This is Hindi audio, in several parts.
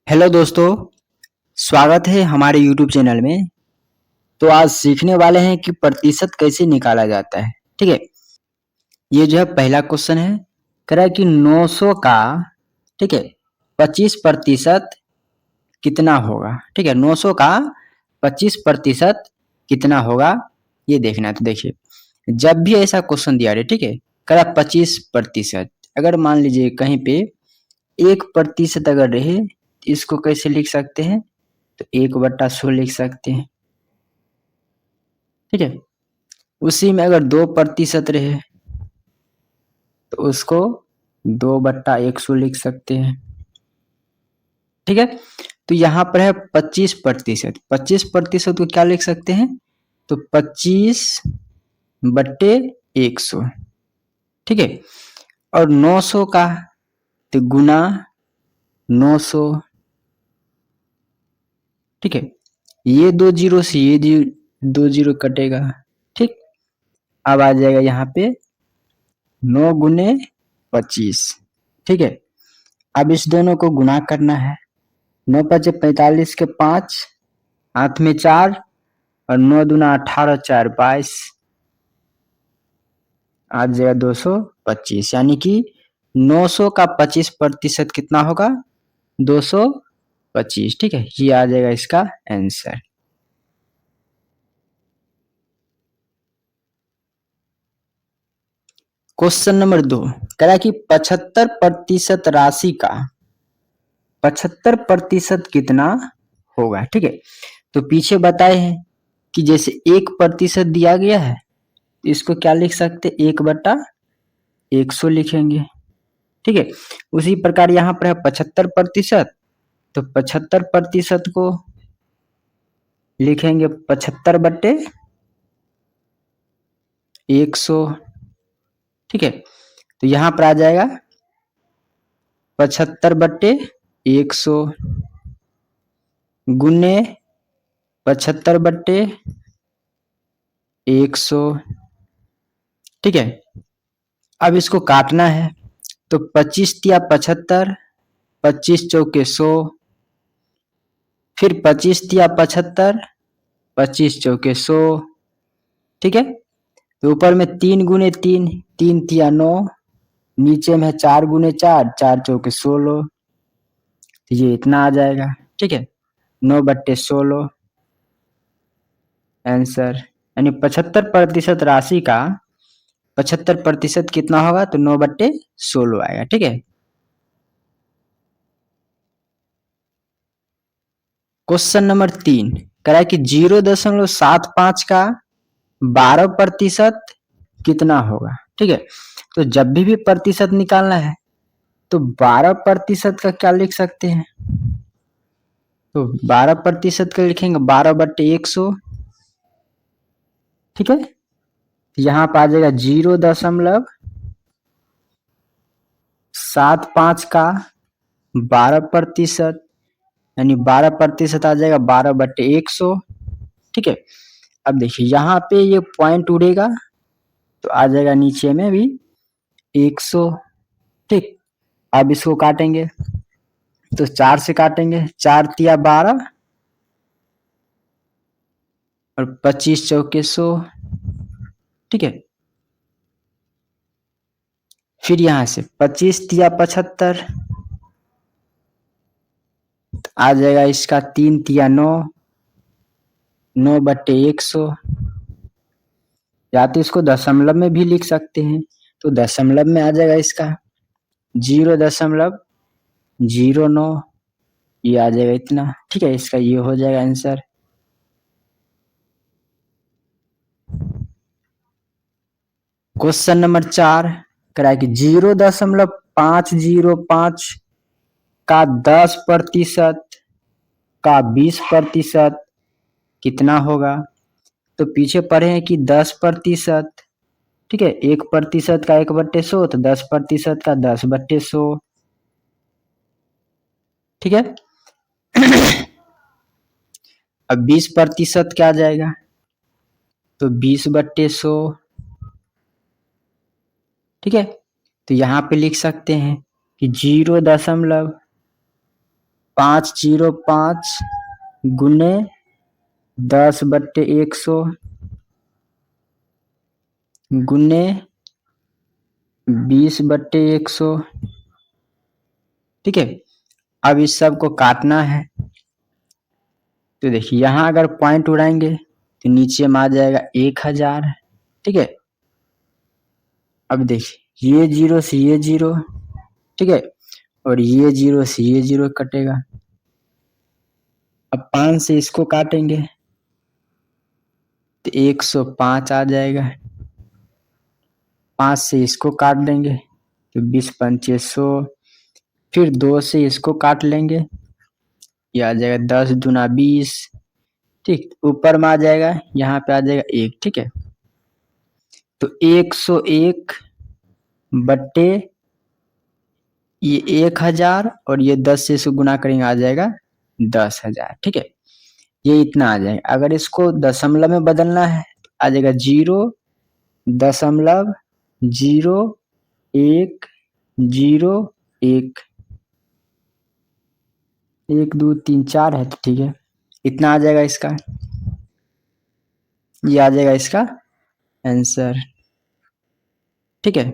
हेलो दोस्तों, स्वागत है हमारे यूट्यूब चैनल में। तो आज सीखने वाले हैं कि प्रतिशत कैसे निकाला जाता है। ठीक है, ये जो है पहला क्वेश्चन है। कह रहा है कि 900 का, ठीक है, 25% कितना होगा। ठीक है, 900 का 25% कितना होगा, ये देखना है। तो देखिए, जब भी ऐसा क्वेश्चन दिया रहे, ठीक है, कह रहा 25%, अगर मान लीजिए कहीं पे 1% अगर रहे तो इसको कैसे लिख सकते हैं, तो 1/100 लिख सकते हैं। ठीक है, उसी में अगर 2% रहे तो उसको 2/100 लिख सकते हैं। ठीक है, तो यहाँ पर है 25%। 25% को क्या लिख सकते हैं, तो 25/100। ठीक है, और 900 का तो गुना 900। ठीक है, ये 2 जीरो से ये 2 जीरो कटेगा। ठीक, अब आ जाएगा यहाँ पे 9 × 25। ठीक है, अब इस दोनों को गुना करना है। 9×5 = 45 के 5, हाथ में 4 और 9×2 = 18, 4 = 22, आ जाएगा 225। यानी कि 900 का 25% कितना होगा, 225। ठीक है, ये आ जाएगा इसका आंसर। क्वेश्चन नंबर 2 कह रहा है कि 75% राशि का 75% कितना होगा। ठीक है, तो पीछे बताए हैं कि जैसे 1% दिया गया है, इसको क्या लिख सकते, 1/100 लिखेंगे। ठीक है, उसी प्रकार यहाँ पर है 75%, तो 75% को लिखेंगे 75/100। ठीक है, तो यहाँ पर आ जाएगा 75/100 गुने 75/100। ठीक है, अब इसको काटना है, तो 25 × 75, 25 × 100, फिर 25 × 75, 25 × 100। ठीक है, तो ऊपर में 3 × 3, 3 × 9, नीचे में 4 × 4, 4 × 16, तो ये इतना आ जाएगा। ठीक है, 9/16 आंसर। यानी 75% राशि का 75% कितना होगा, तो 9/16 आएगा। ठीक है, क्वेश्चन नंबर 3 कह रहा है कि 0.75 का 12% कितना होगा। ठीक है, तो जब भी प्रतिशत निकालना है तो 12% का क्या लिख सकते हैं, तो 12% का लिखेंगे 12/100। ठीक है, यहाँ पर आ जाएगा 0.75 का 12%, यानी 12% आ जाएगा 12/100। ठीक है, अब देखिए यहाँ पे ये पॉइंट उड़ेगा तो आ जाएगा नीचे में भी 100। ठीक, अब इसको काटेंगे, तो 4 से काटेंगे, 4 × 12 और 25 × 100। ठीक है, फिर यहाँ से 25 × 75 आ जाएगा इसका 3 × 9, 9/100। या तो इसको दशमलव में भी लिख सकते हैं, तो दशमलव में आ जाएगा इसका 0.09, ये आ जाएगा इतना। ठीक है, इसका ये हो जाएगा आंसर। क्वेश्चन नंबर 4 कह कि 0.505 का 10% का 20% कितना होगा। तो पीछे पढ़े हैं कि 10%। ठीक है, 1% का 1/100, तो 10% का 10/100। ठीक है, अब 20% क्या आ जाएगा, तो 20/100। ठीक है, तो यहाँ पे लिख सकते हैं कि 0.5 505 गुने 10/100 गुने 20/100। ठीक है, अब इस सब को काटना है। तो देखिए यहां अगर पॉइंट उड़ाएंगे तो नीचे में आ जाएगा 1000। ठीक है, अब देखिए ये जीरो से ये जीरो, ठीक है, और ये जीरो से ये जीरो कटेगा। अब 5 से इसको काटेंगे तो 105 आ जाएगा। 5 से इसको काट देंगे तो 20×5 100। फिर 2 से इसको काट लेंगे, ये आ जाएगा 10×2 20। ठीक, ऊपर में आ जाएगा, यहाँ पे आ जाएगा 1। ठीक है, तो 101 बट्टे ये 1000 और ये 10 से इसको गुना करेंगे आ जाएगा 10,000। ठीक है, ये इतना आ जाएगा। अगर इसको दशमलव में बदलना है तो आ जाएगा 0.0101। 1 2 3 4 है तो ठीक है, इतना आ जाएगा इसका। ये आ जाएगा इसका आंसर। ठीक है,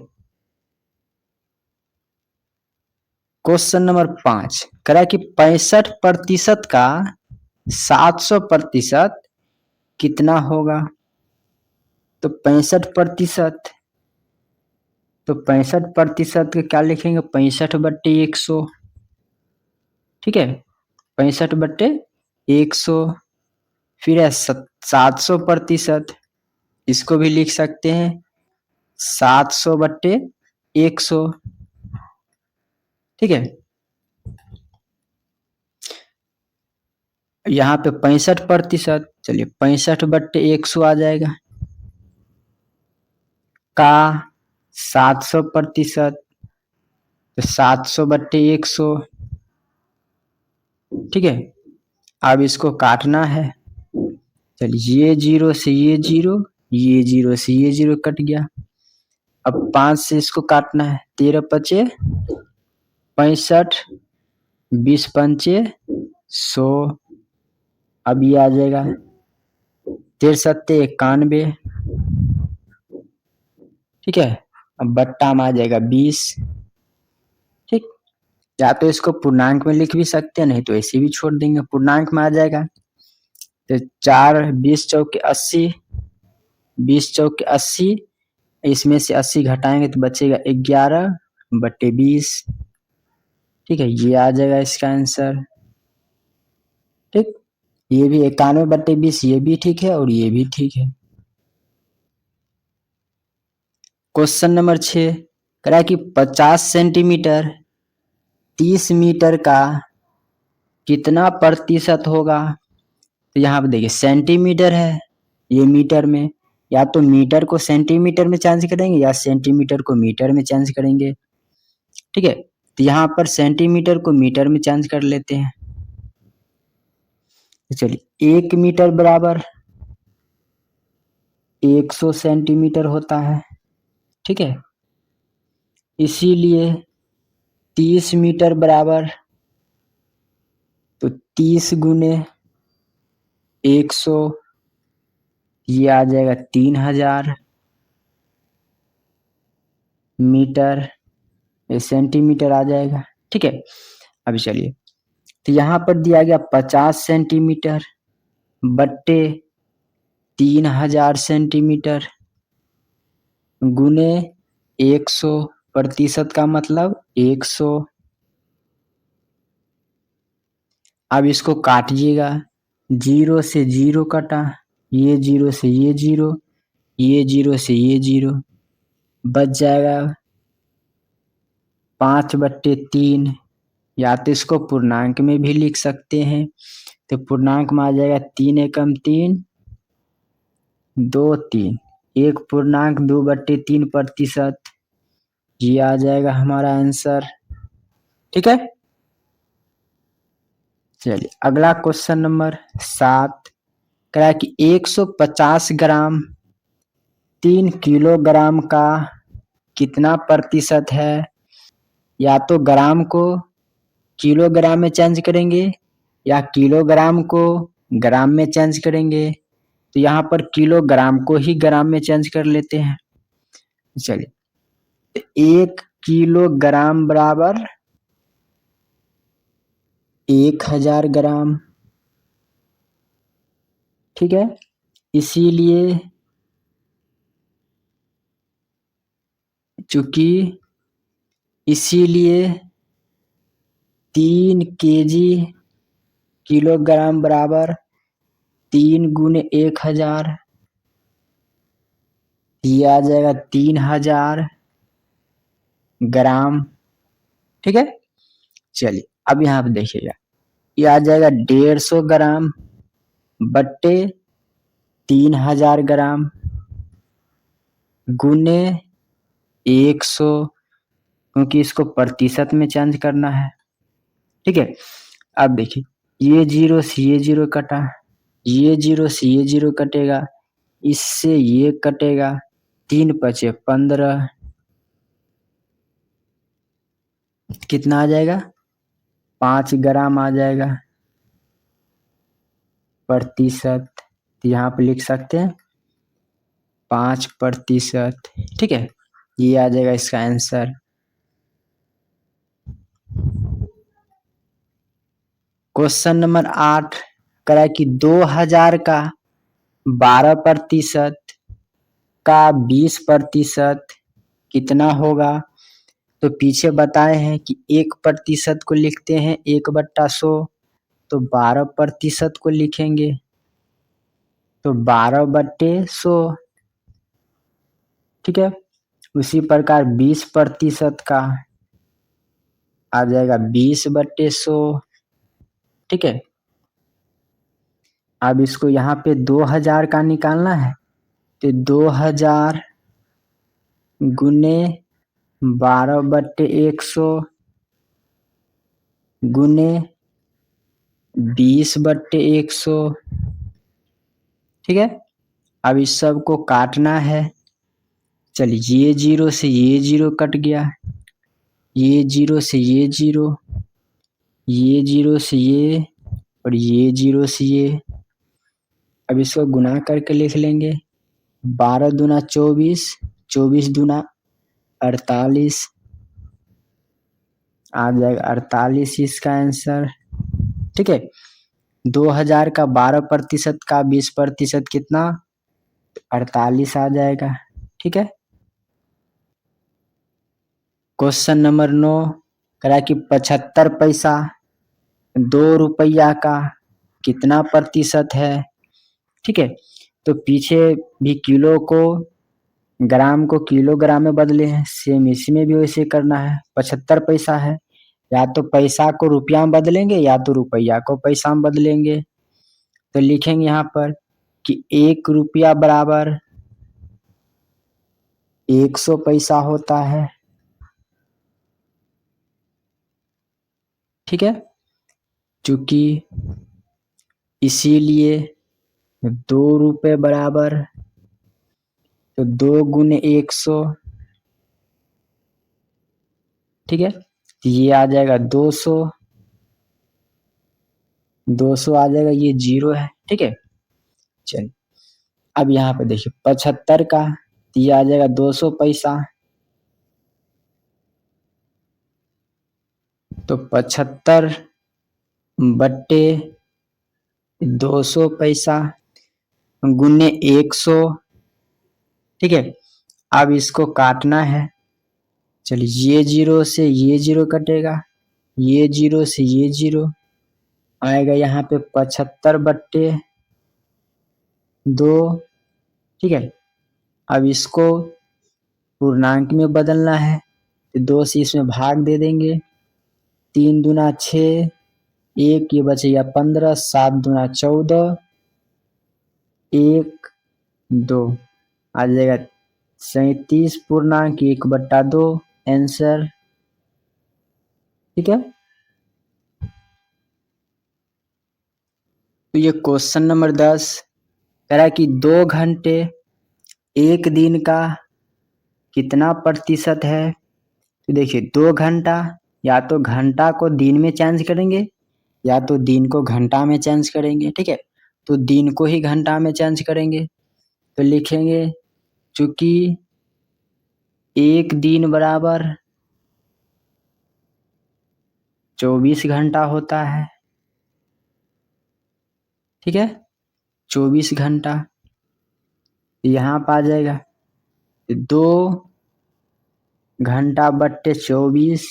क्वेश्चन नंबर 5 कह रहा है कि 65% का 700% कितना होगा। तो 65%, तो 65% का क्या लिखेंगे, 65/100। ठीक है, 65/100। फिर है 700%, इसको भी लिख सकते हैं 700/100। ठीक है, यहाँ पे 65%, चलिए 65/100 आ जाएगा। का 700%, तो 700/100। ठीक है, अब इसको काटना है। चलिए ये जीरो से ये जीरो, ये जीरो से ये जीरो कट गया। अब 5 से इसको काटना है, 13×5 65, 20×5 100। अब ये आ जाएगा 13×7 91। ठीक है, अब बट्टा में आ जाएगा 20। ठीक, या तो इसको पूर्णांक में लिख भी सकते हैं, नहीं तो ऐसे भी छोड़ देंगे, पूर्णांक में आ जाएगा। तो 4 20 चौके 80, 20 चौके 80, इसमें से 80 घटाएंगे तो बचेगा 11/20। ठीक है, ये आ जाएगा इसका आंसर। ठीक, ये भी 91/20, ये भी ठीक है और ये भी ठीक है। क्वेश्चन नंबर 6 कह रहा है कि 50 सेंटीमीटर 30 मीटर का कितना प्रतिशत होगा। तो यहाँ पे देखिए सेंटीमीटर है, ये मीटर में, या तो मीटर को सेंटीमीटर में चेंज करेंगे या सेंटीमीटर को मीटर में चेंज करेंगे। ठीक है, तो यहाँ पर सेंटीमीटर को मीटर में चेंज कर लेते हैं। तो चलिए 1 मीटर बराबर 100 सेंटीमीटर होता है। ठीक है, इसीलिए 30 मीटर बराबर, तो 30 गुने 100, ये आ जाएगा 3000 मीटर, ये सेंटीमीटर आ जाएगा। ठीक है, अभी चलिए, तो यहाँ पर दिया गया 50 सेंटीमीटर बट्टे 3000 सेंटीमीटर गुने 100, प्रतिशत का मतलब 100। अब इसको काटिएगा, 0 से 0 कटा, ये 0 से ये 0, ये 0 से ये 0, बच जाएगा 5/3। या तो इसको पूर्णांक में भी लिख सकते हैं, तो पूर्णांक में आ जाएगा 3 एकम 3 2 3, 1.2/3%। ये आ जाएगा हमारा आंसर। ठीक है, चलिए अगला क्वेश्चन नंबर 7 कह रहा है कि 150 ग्राम 3 किलोग्राम का कितना प्रतिशत है। या तो ग्राम को किलोग्राम में चेंज करेंगे या किलोग्राम को ग्राम में चेंज करेंगे? तो यहाँ पर किलोग्राम को ही ग्राम में चेंज कर लेते हैं। चलिए, 1 किलोग्राम बराबर 1000 ग्राम, ठीक है। इसीलिए इसीलिए 3 केजी किलोग्राम बराबर 3 गुने 1000, ये आ जाएगा 3000 ग्राम, ठीक है। चलिए अब यहाँ पे देखिएगा, ये आ जाएगा 150 ग्राम बट्टे 3000 ग्राम गुने 100, क्योंकि इसको प्रतिशत में चेंज करना है, ठीक है। अब देखिए, ये 0 से ये 0 कटा, ये 0 से ये 0 कटेगा, इससे ये कटेगा, 3 पचे 15, कितना आ जाएगा? 5 ग्राम आ जाएगा प्रतिशत। तो यहाँ पे लिख सकते हैं 5%, ठीक है। ये आ जाएगा इसका आंसर। क्वेश्चन नंबर 8 करा कि 2000 का 12% का 20% कितना होगा? तो पीछे बताए हैं कि 1% को लिखते हैं 1/100, तो 12% को लिखेंगे तो 12/100, ठीक है। उसी प्रकार 20% का आ जाएगा 20/100, ठीक है। अब इसको यहाँ पे 2000 का निकालना है, तो 2000 गुने 12/100 गुने 20/100, ठीक है। अब इस सब को काटना है। चलिए, ये 0 से ये 0 कट गया, ये 0 से ये 0, ये 0 से ये, और ये 0 से ये। अब इसको गुना करके लिख लेंगे, 12 दूना 24, 24 दूना 48, आ जाएगा 48 इसका आंसर, ठीक है। 2000 का 12% का 20% कितना? 48 आ जाएगा, ठीक है। क्वेश्चन नंबर 9 करा कि 75 पैसा 2 रुपया का कितना प्रतिशत है, ठीक है। तो पीछे भी किलो को ग्राम को किलोग्राम में बदले हैं, सेम इसमें भी वैसे करना है। 75 पैसा है, या तो पैसा को रुपया में बदलेंगे या तो रुपया को पैसा में बदलेंगे। तो लिखेंगे यहाँ पर कि 1 रुपया बराबर 100 पैसा होता है, ठीक है। चूंकि इसीलिए 2 रुपये बराबर, तो 2 गुने 100, ठीक है। ये आ जाएगा 200, 200 आ जाएगा, ये 0 है, ठीक है। चलिए अब यहाँ पे देखिए 75 का, ये आ जाएगा 200 पैसा, तो 75 बट्टे 200 पैसा गुने 100, ठीक है। अब इसको काटना है। चलिए, ये 0 से ये 0 कटेगा, ये 0 से ये 0 आएगा, यहाँ पे 75/2, ठीक है। अब इसको पूर्णांक में बदलना है, तो 2 से इसमें भाग दे देंगे, 3 दूना 6, 1 ये बचेगा 15, 7 दूना 14, 1 2 आ जाएगा 37.1/2 आंसर, ठीक है। तो ये क्वेश्चन नंबर 10 कह रहा है कि 2 घंटे 1 दिन का कितना प्रतिशत है? तो देखिए 2 घंटा या तो घंटा को दिन में चेंज करेंगे या तो दिन को घंटा में चेंज करेंगे। ठीक है, तो दिन को ही घंटा में चेंज करेंगे तो लिखेंगे चूंकि एक दिन बराबर 24 घंटा होता है। ठीक है, 24 घंटा यहाँ पर आ जाएगा 2 घंटा बट्टे 24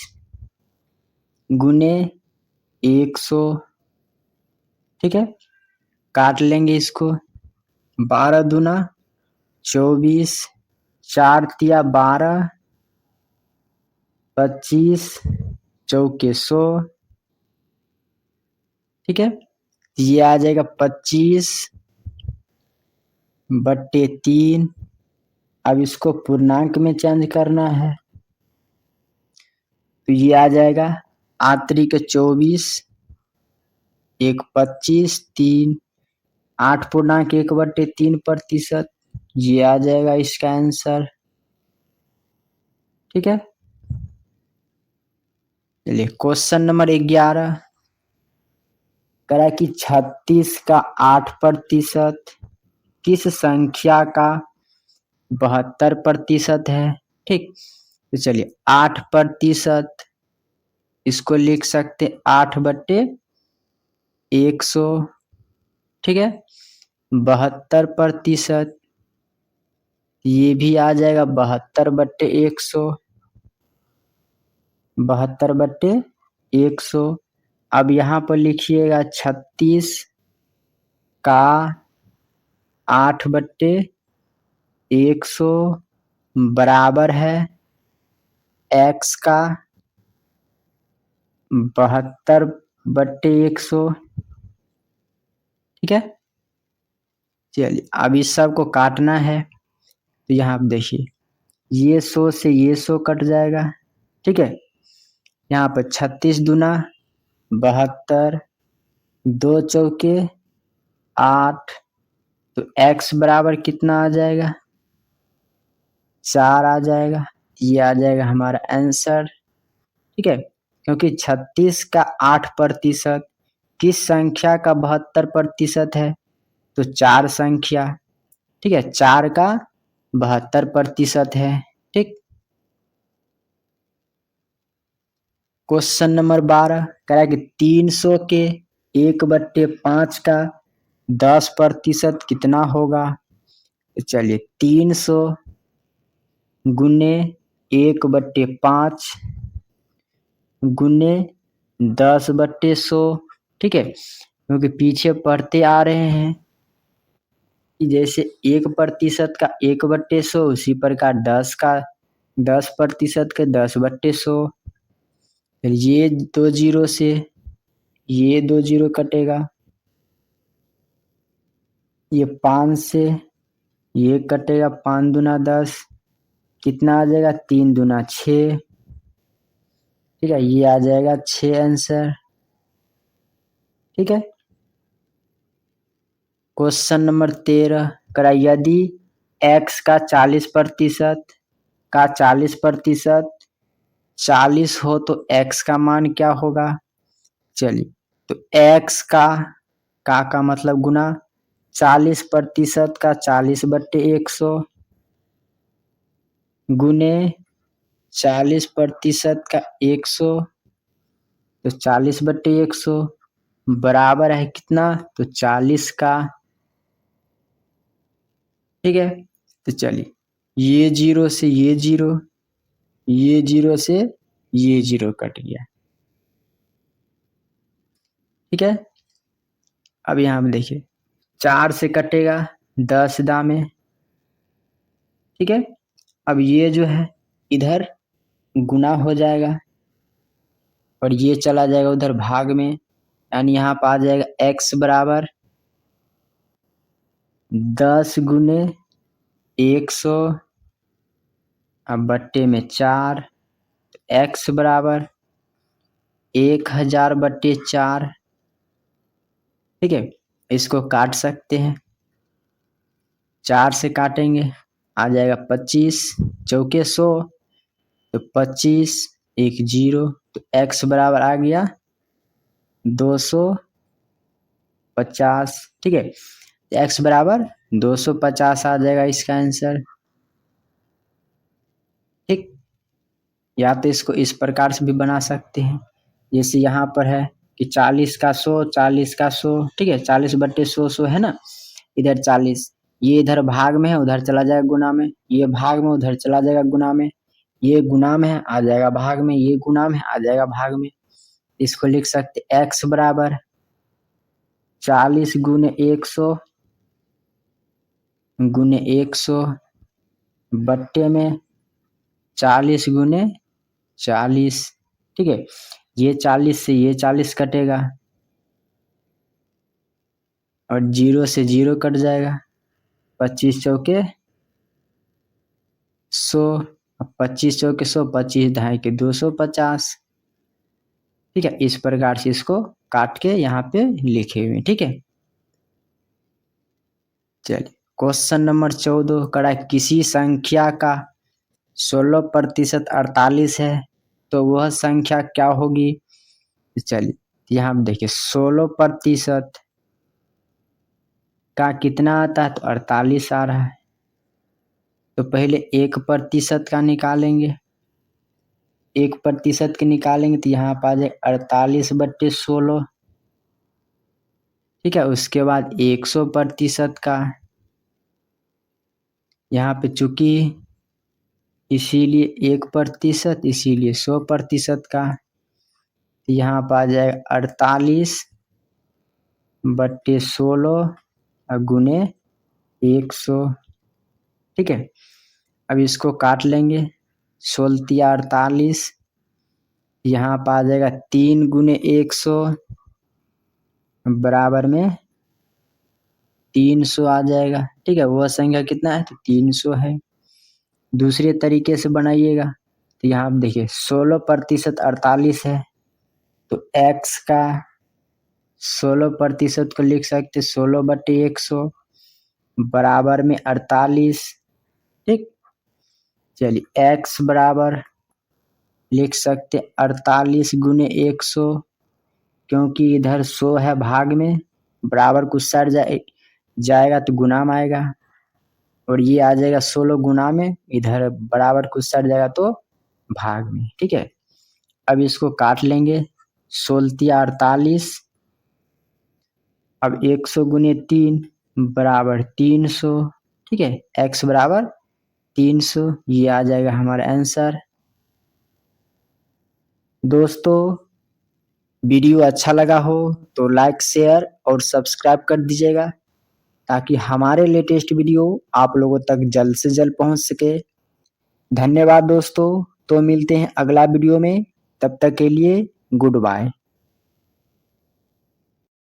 गुने 100। ठीक है, काट लेंगे इसको 12 दूना 24 4 तिया 12 25 चौके 100। ठीक है, ये आ जाएगा 25 बट्टे 3। अब इसको पूर्णांक में चेंज करना है तो ये आ जाएगा आतरिक 24 एक 25 3 8 पूर्णांक 1/3%। ये आ जाएगा इसका आंसर। ठीक है, चलिए क्वेश्चन नंबर 11 करा कि 36 का 8% किस संख्या का 72% है। ठीक, तो चलिए 8% इसको लिख सकते 8/100। ठीक है, 72% ये भी आ जाएगा 72/100। 72/100। अब यहाँ पर लिखिएगा 36 का 8/100 बराबर है x का 72/100। ठीक है, चलिए अब इस सब को काटना है तो यहाँ आप देखिए ये 100 से ये 100 कट जाएगा। ठीक है, यहाँ पर 36 दूना 72 2 चौके 8 तो x बराबर कितना आ जाएगा 4 आ जाएगा। ये आ जाएगा हमारा आंसर। ठीक है, क्योंकि 36 का 8% किस संख्या का 72% है तो 4 संख्या। ठीक है, 4 का 72% है। ठीक, क्वेश्चन नंबर 12 कह कि 300 के 1/5 का 10% कितना होगा। चलिए 300 गुने 1/5 गुने 10/100। ठीक है, क्योंकि पीछे पढ़ते आ रहे हैं कि जैसे 1% का 1/100 उसी प्रकार 10 का 10% के 10/100। फिर ये 2 जीरो से ये 2 जीरो कटेगा, ये 5 से ये कटेगा 5 दूना 10 कितना आ जाएगा 3 दूना 6। ठीक है, ये आ जाएगा 6 आंसर। ठीक है, क्वेश्चन नंबर 13 करा यदि x का 40% 40 हो तो x का मान क्या होगा। चलिए तो x का मतलब गुना 40% का 40/100 गुने 40% का 100 तो 40/100 बराबर है कितना तो 40 का। ठीक है, तो चलिए ये 0 से ये 0 ये 0 से ये 0 कट गया। ठीक है, अब यहाँ पे देखिए 4 से कटेगा 10 दामे। ठीक है, अब ये जो है इधर गुना हो जाएगा और ये चला जाएगा उधर भाग में, यानी यहाँ पर आ जाएगा x बराबर 10 गुने 100 अब बट्टे में 4 x बराबर 1000/4। ठीक है, इसको काट सकते हैं 4 से काटेंगे आ जाएगा 25 चौके 100 तो 25 1 0 तो x बराबर आ गया 250, ठीक है। x बराबर 250 आ जाएगा इसका आंसर, ठीक। या तो इसको इस प्रकार से भी बना सकते हैं, जैसे यहाँ पर है कि 40 का 100, 40 का 100, ठीक है, 40/100 है ना, इधर 40, ये इधर भाग में है, उधर चला जाएगा गुना में, ये भाग में, उधर चला जाएगा गुना में, ये गुना में है, आ जाएगा भाग में, ये गुना में आ जाएगा भाग में। इसको लिख सकते x बराबर 40 गुने 100 गुने 100 बट्टे में 40 गुने 40, ठीक है। ये 40 से ये 40 कटेगा और 0 से 0 कट जाएगा, 25 चौके 100, 25 चौके 100, 25 ढाई के 250, ठीक है। इस प्रकार से इसको काट के यहाँ पे लिखे हुए, ठीक है। चलिए क्वेश्चन नंबर 14 करा, किसी संख्या का 16% 48 है तो वह संख्या क्या होगी। चलिए यहाँ देखिए 16% का कितना आता है, तो 48 आ रहा है। तो पहले 1% का निकालेंगे, 1% के निकालेंगे तो यहाँ पर आ जाए 48/16, ठीक है। उसके बाद 100% का, यहाँ पे चूंकि इसीलिए 1% इसीलिए 100% का, यहाँ पर आ जाएगा 48/16 गुने 100, ठीक है। अब इसको काट लेंगे, 16×48, यहाँ पर आ जाएगा 3 गुने 100 बराबर में 300 आ जाएगा, ठीक है। वह संख्या कितना है, तो 300 है। दूसरे तरीके से बनाइएगा, तो यहाँ देखिए 16% 48 है, तो x का 16% को लिख सकते 16/100 बराबर में 48, ठीक। चलिए x बराबर लिख सकते 48 गुने 100, क्योंकि इधर 100 है भाग में, बराबर कुछ साइड जाएगा तो गुना में आएगा, और ये आ जाएगा 16 गुना में, इधर बराबर कुछ साइड जाएगा तो भाग में, ठीक है। अब इसको काट लेंगे, 16×48, अब 100 गुने 3 बराबर 300, ठीक है। x बराबर 300, ये आ जाएगा हमारा आंसर। दोस्तों वीडियो अच्छा लगा हो तो लाइक शेयर और सब्सक्राइब कर दीजिएगा, ताकि हमारे लेटेस्ट वीडियो आप लोगों तक जल्द से जल्द पहुंच सके। धन्यवाद दोस्तों, तो मिलते हैं अगला वीडियो में, तब तक के लिए गुड बाय।